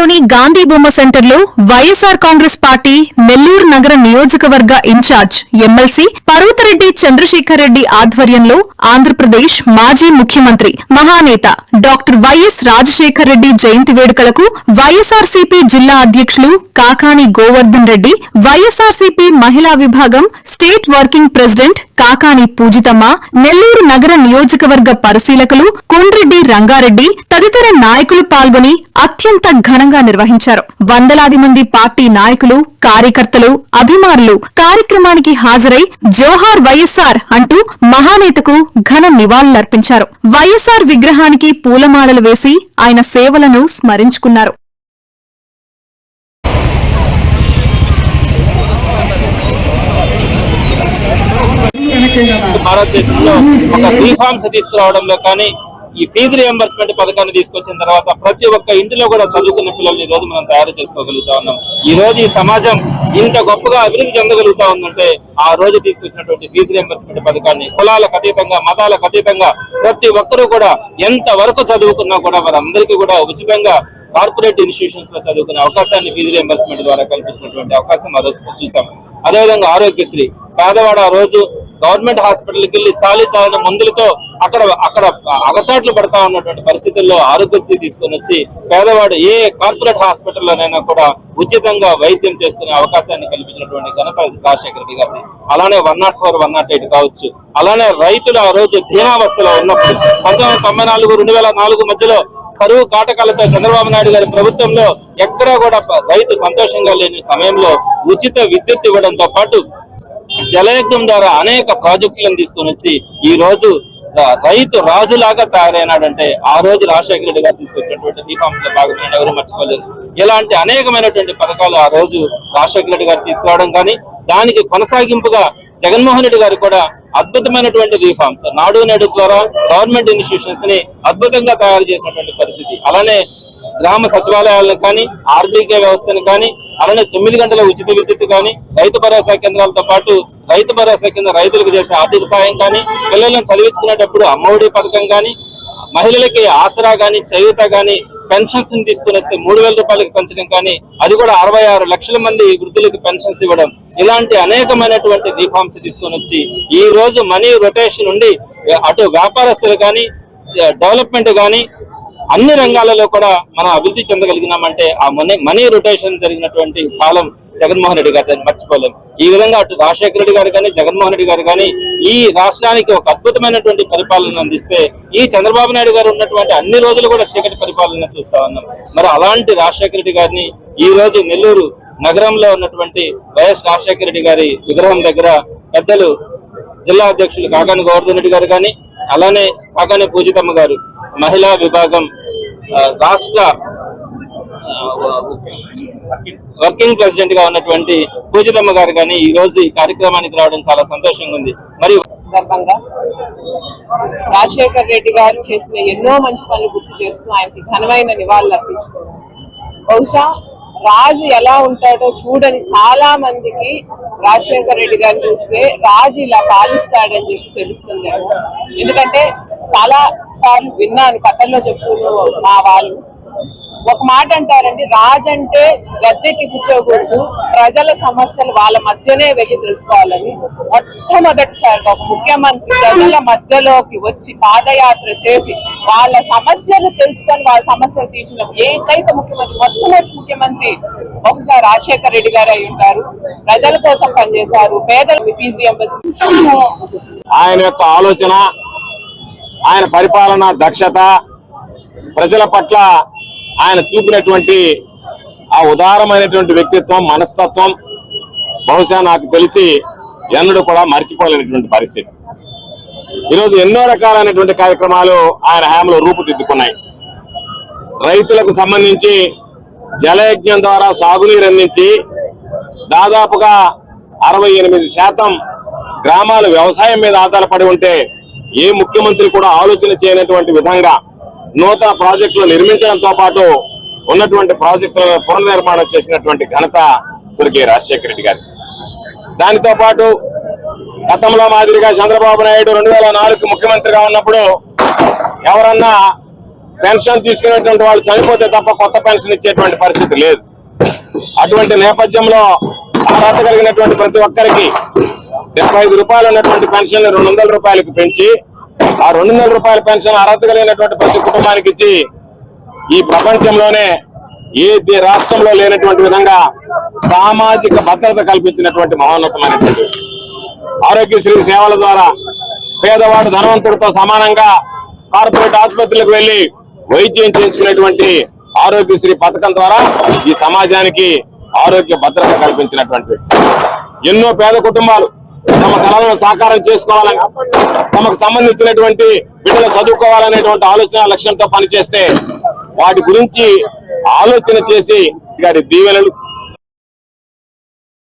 నగరంలోని గాంధీ బొమ్మ సెంటర్లో వైఎస్ఆర్ కాంగ్రెస్ పార్టీ నెల్లూరు నగర నియోజకవర్గ ఇన్ఛార్జ్ ఎమ్మెల్సీ పర్వతరెడ్డి చంద్రశేఖర్ రెడ్డి ఆధ్వర్యంలో ఆంధ్రప్రదేశ్ మాజీ ముఖ్యమంత్రి మహానేత డాక్టర్ వైఎస్ రాజశేఖర్ రెడ్డి జయంతి వేడుకలకు వైఎస్ఆర్సీపీ జిల్లా అధ్యక్షులు కాకాని గోవర్ధన్ రెడ్డి, వైఎస్ఆర్సీపీ మహిళా విభాగం state working president Kakani Pujithamma, Nellore నగర నియోజకవర్గ పరిశీలకులు కొండ్రెడ్డి రంగారెడ్డి తదితర నాయకులు పాల్గొని అత్యంత ఘనంగా నిర్వహించారు. వందలాది మంది పార్టీ నాయకులు, కార్యకర్తలు, అభిమానులు కార్యక్రమానికి హాజరై జోహార్ వైఎస్ఆర్ అంటూ మహానేతకు ఘన నివాళులర్పించారు. వైఎస్ఆర్ విగ్రహానికి పూలమాలలు వేసి ఆయన సేవలను స్మరించుకున్నారు. భారతదేశంలో ఒక రిఫార్మ్స్ తీసుకురావడంలో కానీ ఈ ఫీజు రియంబర్స్మెంట్ పథకాన్ని తీసుకొచ్చిన తర్వాత ప్రతి ఒక్క ఇంటిలో కూడా చదువుకున్న పిల్లల్ని ఈ రోజు మనం తయారు చేసుకోగలుగుతా ఉన్నాం. ఈ రోజు ఈ సమాజం ఇంత గొప్పగా అభివృద్ధి చెందగలుగుతా ఉందంటే ఆ రోజు తీసుకొచ్చినటువంటి ఫీజు రియంబర్స్మెంట్ పథకాన్ని కులాలకు అతీతంగా, మతాలకు అతీతంగా ప్రతి ఒక్కరూ కూడా ఎంత వరకు చదువుకున్నా కూడా వారందరికీ కూడా ఉచితంగా కార్పొరేట్ ఇన్స్టిట్యూషన్స్ లో చదువుకునే అవకాశాన్ని ఫీజు రియంబర్స్మెంట్ ద్వారా కల్పించినటువంటి అవకాశం ఆ రోజు చూసాం. అదేవిధంగా ఆరోగ్యశ్రీ, పేదవాడు ఆ రోజు గవర్నమెంట్ హాస్పిటల్కి వెళ్లి చాలిన మందులతో అక్కడ అగచాట్లు పడతా ఉన్నటువంటి పరిస్థితుల్లో ఆరోగ్యశ్రీ తీసుకొని వచ్చి పేదవాడు ఏ కార్పొరేట్ హాస్పిటల్లోనైనా కూడా ఉచితంగా వైద్యం చేసుకునే అవకాశాన్ని కల్పించినటువంటి ఘనత రాజశేఖర రెడ్డి గారిని. అలానే 104, 108 కావచ్చు. అలానే రైతులు ఆ రోజు దీనావస్థలో ఉన్నప్పుడు 1994, 2004 మధ్యలో కరువు కాటకాలతో చంద్రబాబు నాయుడు గారి ప్రభుత్వంలో ఎక్కడా కూడా రైతు సంతోషంగా లేని సమయంలో ఉచిత విద్యుత్ ఇవ్వడంతో పాటు జలయజ్ఞం ద్వారా అనేక ప్రాజెక్టులను తీసుకొని వచ్చి ఈ రోజు రైతు రాజులాగా తయారైనాడంటే ఆ రోజు రాజశేఖర రెడ్డి గారు తీసుకొచ్చినటువంటి రిఫార్మ్స్ లో భాగంగా ఎవరు మర్చిపోలేదు. ఇలాంటి అనేకమైనటువంటి పథకాలు ఆ రోజు రాజశేఖర రెడ్డి గారు తీసుకురావడం కానీ దానికి కొనసాగింపుగా జగన్మోహన్ రెడ్డి గారు కూడా అద్భుతమైనటువంటి రిఫార్మ్స్ నాడు నేడు ద్వారా గవర్నమెంట్ ఇన్స్టిట్యూషన్స్ ని అద్భుతంగా తయారు చేసినటువంటి పరిస్థితి. అలానే గ్రామ సచివాలయాలను కానీ, ఆర్బీకే వ్యవస్థను కానీ, అలానే 9 గంటల ఉచిత విద్యుత్ కానీ, రైతు భరోసా కేంద్రాలతో పాటు రైతు భరోసా కింద రైతులకు చేసే ఆర్థిక సాయం కానీ, పిల్లలను చదివించుకునేటప్పుడు అమ్మఒడి పథకం కానీ, మహిళలకి ఆసరా కానీ, చేయూత కానీ, పెన్షన్స్ ని తీసుకుని వస్తే 3,000 రూపాయలకు పెంచడం కానీ, అది కూడా 66 లక్షల మంది వృద్ధులకు పెన్షన్స్ ఇవ్వడం, ఇలాంటి అనేకమైనటువంటి రిఫార్మ్స్ తీసుకొని వచ్చి ఈ రోజు మనీ రొటేషన్ ఉండి అటు వ్యాపారస్తులు కానీ, డెవలప్మెంట్ కానీ అన్ని రంగాలలో కూడా మనం అభివృద్ధి చెందగలిగినామంటే ఆ మనీ రొటేషన్ జరిగినటువంటి కాలం జగన్మోహన్ రెడ్డి గారు మర్చిపోలేం. ఈ విధంగా అటు రాజశేఖర రెడ్డి గారు కానీ, జగన్మోహన్ రెడ్డి గారు కానీ ఈ రాష్ట్రానికి ఒక అద్భుతమైనటువంటి పరిపాలన అందిస్తే ఈ చంద్రబాబు నాయుడు గారు ఉన్నటువంటి అన్ని రోజులు కూడా చీకటి పరిపాలన చూస్తా ఉన్నాం. మరి అలాంటి రాజశేఖర రెడ్డి గారిని ఈ రోజు నెల్లూరు నగరంలో ఉన్నటువంటి వైఎస్ రాజశేఖర రెడ్డి గారి విగ్రహం దగ్గర పెద్దలు జిల్లా అధ్యక్షులు కాకాని గోవర్ధన్ రెడ్డి గారు కానీ, అలానే కాకాని పూజితమ్మ గారు మహిళా విభాగం రాష్ట్ర వర్కింగ్ ప్రెసిడెంట్ గా ఉన్నటువంటి పూజితమ్మ గారు కానీ ఈ రోజు ఈ కార్యక్రమానికి రావడం చాలా సంతోషంగా ఉంది. మరియు రాజశేఖర రెడ్డి గారు చేసిన ఎన్నో మంచి పనులు గుర్తు చేస్తూ ఆయనకి ఘనమైన నివాళులు అర్పించుకున్నారు. బహుశా రాజు ఎలా ఉంటాడో చూడని చాలా మందికి రాజశేఖర రెడ్డి గారిని చూస్తే రాజు ఇలా పాలిస్తాడని చెప్పి తెలుస్తుంది. ఎందుకంటే చాలా సార్లు విన్నాను, కథల్లో చెప్తున్నారు మా వాళ్ళు. ఒక మాట అంటారండి, రాజు అంటే గద్దెకి కూర్చోకూడదు, ప్రజల సమస్యలు వాళ్ళ మధ్యనే వెళ్ళి తెలుసుకోవాలని. మొట్టమొదటిసారిగా ఒక ముఖ్యమంత్రి ప్రజల మధ్యలోకి వచ్చి పాదయాత్ర చేసి వాళ్ళ సమస్యలు తెలుసుకొని వాళ్ళ సమస్యలు తీర్చిన ఏకైక ముఖ్యమంత్రి, మొట్టమొదటి ముఖ్యమంత్రి బహుశా రాజశేఖర రెడ్డి గారు అయి ఉంటారు. ప్రజల కోసం పనిచేశారు. పేదలకు ఫీజు రియంబర్స్మెంట్, ఆయన యొక్క ఆలోచన, ఆయన పరిపాలన దక్షత, ప్రజల పట్ల ఆయన చూపినటువంటి ఆ ఉదారమైనటువంటి వ్యక్తిత్వం, మనస్తత్వం బహుశా నాకు తెలిసి ఎన్నడూ కూడా మర్చిపోలేనటువంటి పరిస్థితి. ఈరోజు ఎన్నో రకాలైనటువంటి కార్యక్రమాలు ఆయన హయాంలో రూపుదిద్దుకున్నాయి. రైతులకు సంబంధించి జలయజ్ఞం ద్వారా సాగునీరు అందించి దాదాపుగా 68% గ్రామాలు వ్యవసాయం మీద ఆధారపడి ఉంటే ఏ ముఖ్యమంత్రి కూడా ఆలోచన చేయనటువంటి విధంగా నూతన ప్రాజెక్టులు నిర్మించడంతో పాటు ఉన్నటువంటి ప్రాజెక్టులను పునర్నిర్మాణం చేసినటువంటి ఘనత స్వర్గీయ రాజశేఖర రెడ్డి గారి. దానితో పాటు గతంలో మాదిరిగా చంద్రబాబు నాయుడు 2004 ముఖ్యమంత్రిగా ఉన్నప్పుడు ఎవరన్నా పెన్షన్ తీసుకునేటువంటి వాళ్ళు చనిపోతే తప్ప కొత్త పెన్షన్ ఇచ్చేటువంటి పరిస్థితి లేదు. అటువంటి నేపథ్యంలో అర్హత కలిగినటువంటి ప్రతి ఒక్కరికి 75 రూపాయలు ఉన్నటువంటి పెన్షన్ 200 రూపాయలకు పెంచి ఆ 200 రూపాయల పెన్షన్ అర్హత కలిగినటువంటి ప్రతి కుటుంబానికి ఇచ్చి ఈ ప్రపంచంలోనే ఏ రాష్ట్రంలో లేనటువంటి విధంగా సామాజిక భద్రత కల్పించినటువంటి మహోన్నతమైనటువంటి ఆరోగ్యశ్రీ సేవల ద్వారా పేదవాడు ధనవంతుడితో సమానంగా కార్పొరేట్ ఆసుపత్రులకు వెళ్లి వైద్యం చేయించుకునేటువంటి ఆరోగ్యశ్రీ పథకం ద్వారా ఈ సమాజానికి ఆరోగ్య భద్రత కల్పించినటువంటి ఎన్నో పేద కుటుంబాలు తమ కళలను సాకారం చేసుకోవాలని, తమకు సంబంధించినటువంటి బిడ్డలు చదువుకోవాలనేటువంటి ఆలోచన లక్ష్యంతో పనిచేస్తే వాటి గురించి ఆలోచన చేసి గారి దీవెనలు